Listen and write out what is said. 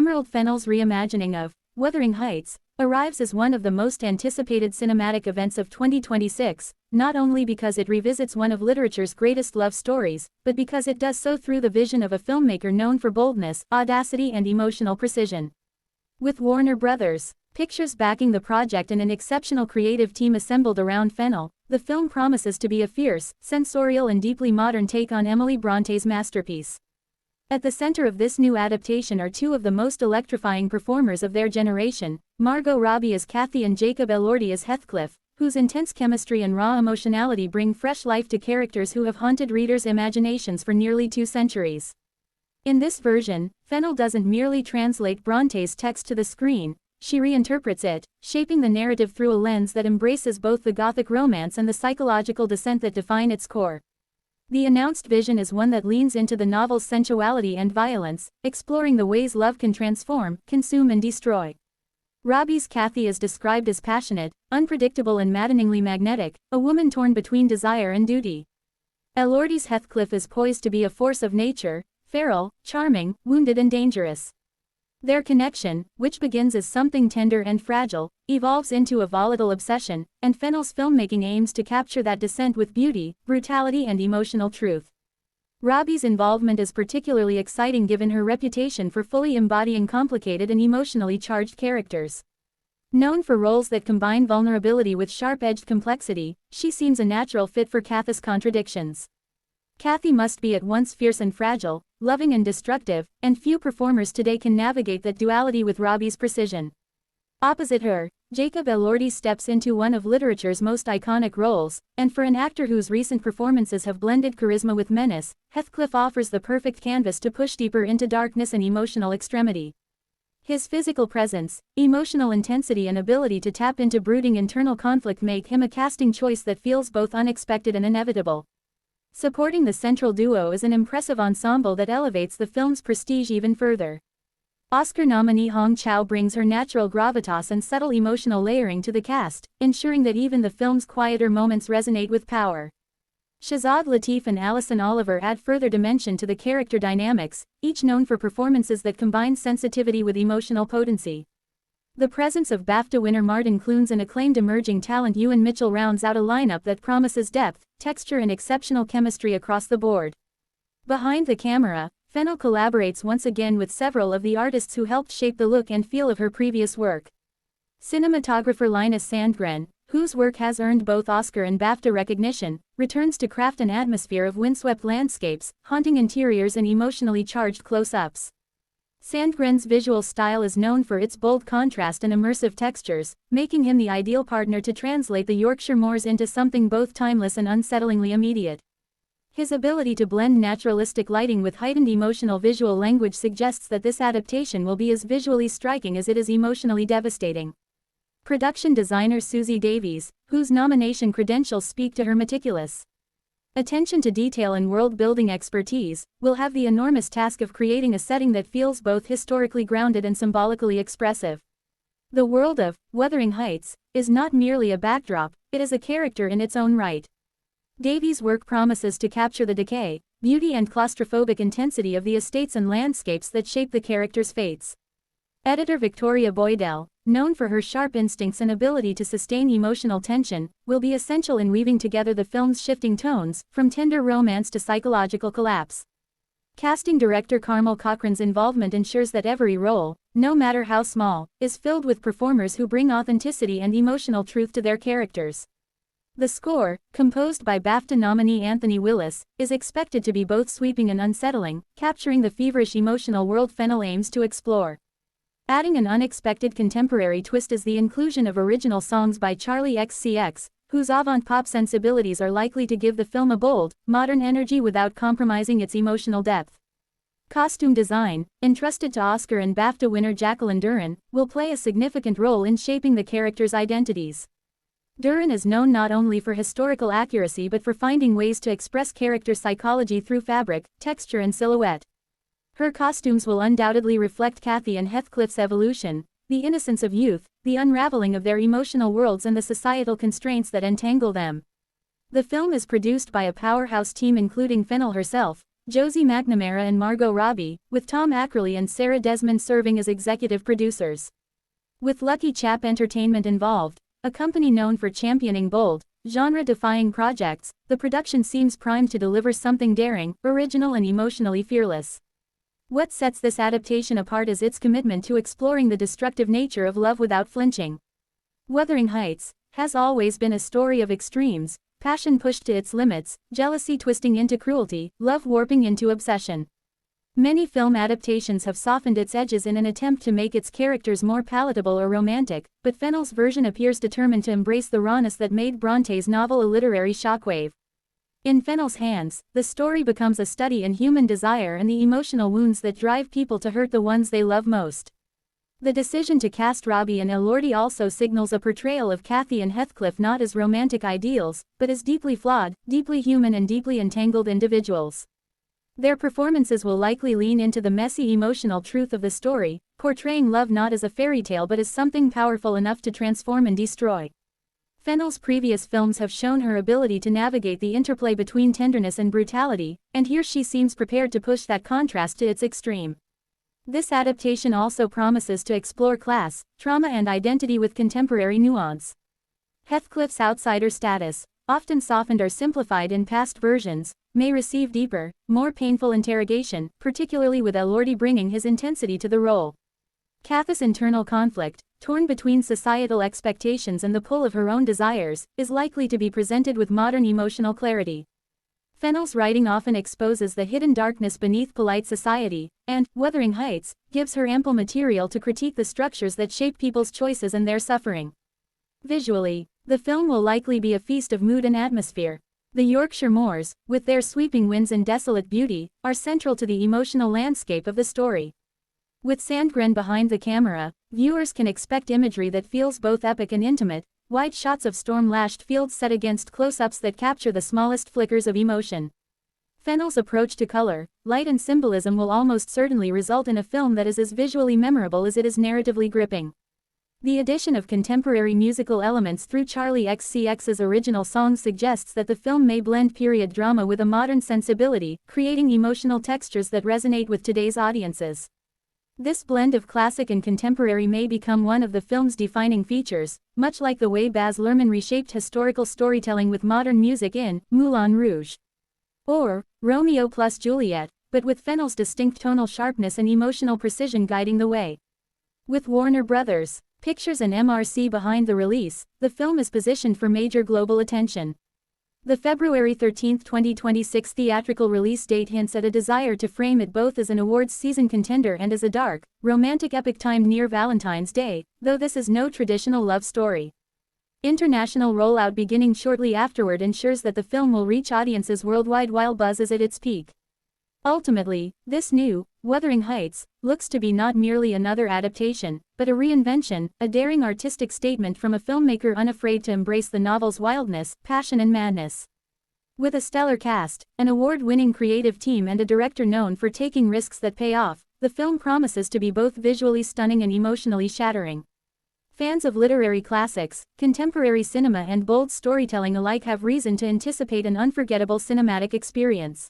Emerald Fennell's reimagining of Wuthering Heights arrives as one of the most anticipated cinematic events of 2026, not only because it revisits one of literature's greatest love stories, but because it does so through the vision of a filmmaker known for boldness, audacity and emotional precision. With Warner Brothers Pictures backing the project and an exceptional creative team assembled around Fennell, the film promises to be a fierce, sensorial and deeply modern take on Emily Bronte's masterpiece. At the center of this new adaptation are two of the most electrifying performers of their generation, Margot Robbie as Kathy and Jacob Elordi as Heathcliff, whose intense chemistry and raw emotionality bring fresh life to characters who have haunted readers' imaginations for nearly 2 centuries. In this version, Fennell doesn't merely translate Bronte's text to the screen, she reinterprets it, shaping the narrative through a lens that embraces both the Gothic romance and the psychological dissent that define its core. The announced vision is one that leans into the novel's sensuality and violence, exploring the ways love can transform, consume and destroy. Robbie's Kathy is described as passionate, unpredictable and maddeningly magnetic, a woman torn between desire and duty. Elordi's Heathcliff is poised to be a force of nature, feral, charming, wounded and dangerous. Their connection, which begins as something tender and fragile, evolves into a volatile obsession, and Fennell's filmmaking aims to capture that descent with beauty, brutality and emotional truth. Robbie's involvement is particularly exciting given her reputation for fully embodying complicated and emotionally charged characters. Known for roles that combine vulnerability with sharp-edged complexity, she seems a natural fit for Kathy's contradictions. Kathy must be at once fierce and fragile, loving and destructive, and few performers today can navigate that duality with Robbie's precision. Opposite her, Jacob Elordi steps into one of literature's most iconic roles, and for an actor whose recent performances have blended charisma with menace, Heathcliff offers the perfect canvas to push deeper into darkness and emotional extremity. His physical presence, emotional intensity and ability to tap into brooding internal conflict make him a casting choice that feels both unexpected and inevitable. Supporting the central duo is an impressive ensemble that elevates the film's prestige even further. Oscar nominee Hong Chow brings her natural gravitas and subtle emotional layering to the cast, ensuring that even the film's quieter moments resonate with power. Shazad Latif and Alison Oliver add further dimension to the character dynamics, each known for performances that combine sensitivity with emotional potency. The presence of BAFTA winner Martin Clunes and acclaimed emerging talent Ewan Mitchell rounds out a lineup that promises depth, texture and exceptional chemistry across the board. Behind the camera, Fennell collaborates once again with several of the artists who helped shape the look and feel of her previous work. Cinematographer Linus Sandgren, whose work has earned both Oscar and BAFTA recognition, returns to craft an atmosphere of windswept landscapes, haunting interiors and emotionally charged close-ups. Sandgren's visual style is known for its bold contrast and immersive textures, making him the ideal partner to translate the Yorkshire moors into something both timeless and unsettlingly immediate. His ability to blend naturalistic lighting with heightened emotional visual language suggests that this adaptation will be as visually striking as it is emotionally devastating. Production designer Susie Davies, whose nomination credentials speak to her meticulous attention to detail and world-building expertise, will have the enormous task of creating a setting that feels both historically grounded and symbolically expressive. The world of Wuthering Heights is not merely a backdrop, it is a character in its own right. Davies' work promises to capture the decay, beauty and claustrophobic intensity of the estates and landscapes that shape the characters' fates. Editor Victoria Boydell, known for her sharp instincts and ability to sustain emotional tension, will be essential in weaving together the film's shifting tones, from tender romance to psychological collapse. Casting director Carmel Cochran's involvement ensures that every role, no matter how small, is filled with performers who bring authenticity and emotional truth to their characters. The score, composed by BAFTA nominee Anthony Willis, is expected to be both sweeping and unsettling, capturing the feverish emotional world Fennell aims to explore. Adding an unexpected contemporary twist is the inclusion of original songs by Charlie XCX, whose avant-pop sensibilities are likely to give the film a bold, modern energy without compromising its emotional depth. Costume design, entrusted to Oscar and BAFTA winner Jacqueline Duran, will play a significant role in shaping the characters' identities. Duran is known not only for historical accuracy but for finding ways to express character psychology through fabric, texture and silhouette. Her costumes will undoubtedly reflect Kathy and Heathcliff's evolution, the innocence of youth, the unraveling of their emotional worlds and the societal constraints that entangle them. The film is produced by a powerhouse team including Fennell herself, Josie McNamara and Margot Robbie, with Tom Ackerley and Sarah Desmond serving as executive producers. With Lucky Chap Entertainment involved, a company known for championing bold, genre-defying projects, the production seems primed to deliver something daring, original and emotionally fearless. What sets this adaptation apart is its commitment to exploring the destructive nature of love without flinching. Wuthering Heights has always been a story of extremes, passion pushed to its limits, jealousy twisting into cruelty, love warping into obsession. Many film adaptations have softened its edges in an attempt to make its characters more palatable or romantic, but Fennell's version appears determined to embrace the rawness that made Bronte's novel a literary shockwave. In Fennell's hands, the story becomes a study in human desire and the emotional wounds that drive people to hurt the ones they love most. The decision to cast Robbie and Elordi also signals a portrayal of Kathy and Heathcliff not as romantic ideals, but as deeply flawed, deeply human and deeply entangled individuals. Their performances will likely lean into the messy emotional truth of the story, portraying love not as a fairy tale but as something powerful enough to transform and destroy. Fennell's previous films have shown her ability to navigate the interplay between tenderness and brutality, and here she seems prepared to push that contrast to its extreme. This adaptation also promises to explore class, trauma and identity with contemporary nuance. Heathcliff's outsider status, often softened or simplified in past versions, may receive deeper, more painful interrogation, particularly with Elordi bringing his intensity to the role. Kathy's internal conflict, torn between societal expectations and the pull of her own desires, is likely to be presented with modern emotional clarity. Fennell's writing often exposes the hidden darkness beneath polite society, and Wuthering Heights gives her ample material to critique the structures that shape people's choices and their suffering. Visually, the film will likely be a feast of mood and atmosphere. The Yorkshire moors, with their sweeping winds and desolate beauty, are central to the emotional landscape of the story. With Sandgren behind the camera, viewers can expect imagery that feels both epic and intimate, wide shots of storm-lashed fields set against close-ups that capture the smallest flickers of emotion. Fennell's approach to color, light and symbolism will almost certainly result in a film that is as visually memorable as it is narratively gripping. The addition of contemporary musical elements through Charlie XCX's original songs suggests that the film may blend period drama with a modern sensibility, creating emotional textures that resonate with today's audiences. This blend of classic and contemporary may become one of the film's defining features, much like the way Baz Luhrmann reshaped historical storytelling with modern music in Moulin Rouge. Or Romeo plus Juliet, but with Fennell's distinct tonal sharpness and emotional precision guiding the way. With Warner Brothers Pictures and MRC behind the release, the film is positioned for major global attention. The February 13, 2026 theatrical release date hints at a desire to frame it both as an awards season contender and as a dark, romantic epic timed near Valentine's Day, though this is no traditional love story. International rollout beginning shortly afterward ensures that the film will reach audiences worldwide while buzz is at its peak. Ultimately, this new, Wuthering Heights, looks to be not merely another adaptation, but a reinvention, a daring artistic statement from a filmmaker unafraid to embrace the novel's wildness, passion and madness. With a stellar cast, an award-winning creative team and a director known for taking risks that pay off, the film promises to be both visually stunning and emotionally shattering. Fans of literary classics, contemporary cinema and bold storytelling alike have reason to anticipate an unforgettable cinematic experience.